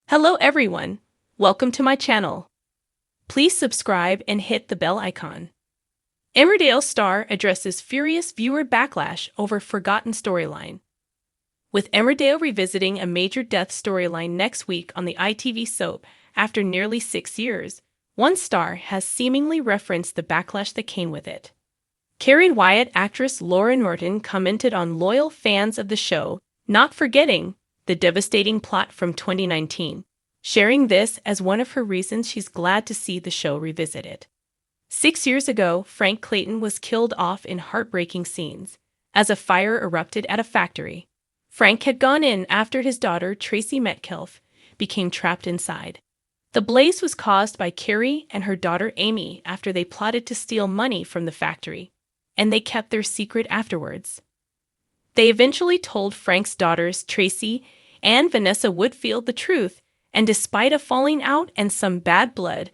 Hello everyone, welcome to my channel. Please subscribe and hit the bell icon. Emmerdale star addresses furious viewer backlash over forgotten storyline. With Emmerdale revisiting a major death storyline next week on the ITV soap after nearly 6 years, one star has seemingly referenced the backlash that came with it. Carrie Wyatt actress Lauren Norton commented on loyal fans of the show not forgetting the devastating plot from 2019, sharing this as one of her reasons she's glad to see the show revisited. 6 years ago, Frank Clayton was killed off in heartbreaking scenes as a fire erupted at a factory. Frank had gone in after his daughter, Tracy Metcalf, became trapped inside. The blaze was caused by Carrie and her daughter Amy after they plotted to steal money from the factory, and they kept their secret afterwards. They eventually told Frank's daughters, Tracy and Vanessa Woodfield, the truth, and despite a falling out and some bad blood,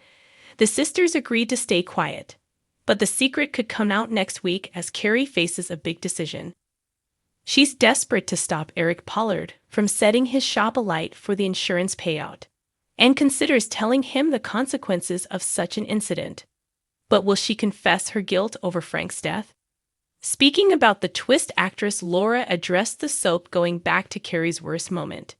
the sisters agreed to stay quiet. But the secret could come out next week as Carrie faces a big decision. She's desperate to stop Eric Pollard from setting his shop alight for the insurance payout, and considers telling him the consequences of such an incident. But will she confess her guilt over Frank's death? Speaking about the twist, actress Laura addressed the soap going back to Carrie's worst moment.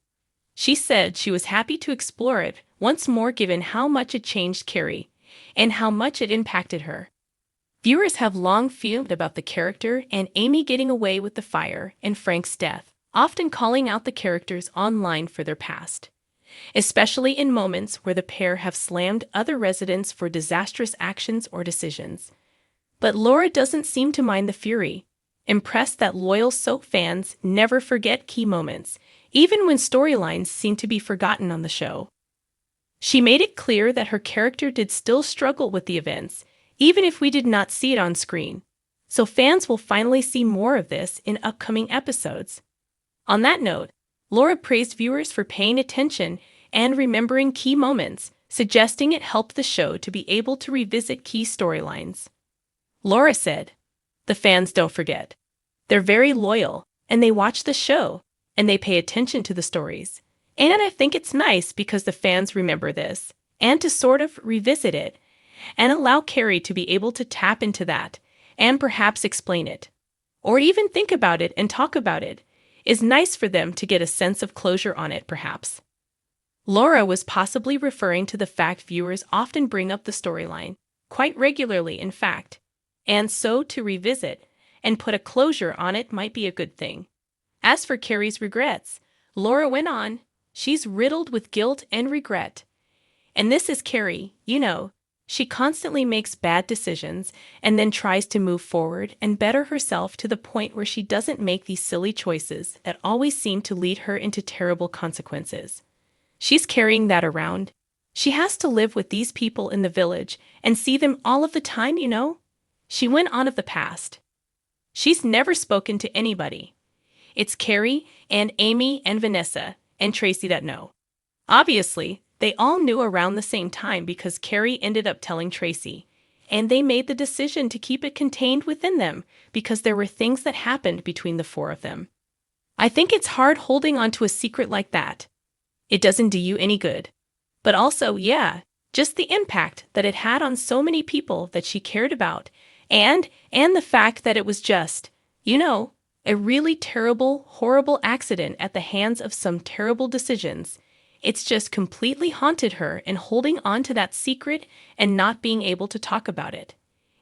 She said she was happy to explore it once more given how much it changed Carrie and how much it impacted her. Viewers have long fumed about the character and Amy getting away with the fire and Frank's death, often calling out the characters online for their past, especially in moments where the pair have slammed other residents for disastrous actions or decisions. But Laura doesn't seem to mind the fury, impressed that loyal soap fans never forget key moments, even when storylines seem to be forgotten on the show. She made it clear that her character did still struggle with the events, even if we did not see it on screen, so fans will finally see more of this in upcoming episodes. On that note, Laura praised viewers for paying attention and remembering key moments, suggesting it helped the show to be able to revisit key storylines. Laura said, "The fans don't forget. They're very loyal, and they watch the show, and they pay attention to the stories. And I think it's nice because the fans remember this, and to sort of revisit it, and allow Carrie to be able to tap into that, and perhaps explain it, or even think about it and talk about it, is nice for them to get a sense of closure on it, perhaps." Laura was possibly referring to the fact viewers often bring up the storyline, quite regularly in fact, and so to revisit and put a closure on it might be a good thing. As for Carrie's regrets, Laura went on, she's riddled with guilt and regret. And this is Carrie, you know. She constantly makes bad decisions and then tries to move forward and better herself to the point where she doesn't make these silly choices that always seem to lead her into terrible consequences. She's carrying that around. She has to live with these people in the village and see them all of the time, you know? She went on of the past. She's never spoken to anybody. It's Carrie and Amy and Vanessa and Tracy that know. Obviously, they all knew around the same time because Carrie ended up telling Tracy, and they made the decision to keep it contained within them because there were things that happened between the four of them. I think it's hard holding on to a secret like that. It doesn't do you any good. But also, yeah, just the impact that it had on so many people that she cared about, and the fact that it was just, you know, a really terrible, horrible accident at the hands of some terrible decisions. It's just completely haunted her and holding on to that secret and not being able to talk about it.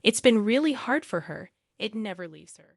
It's been really hard for her. It never leaves her.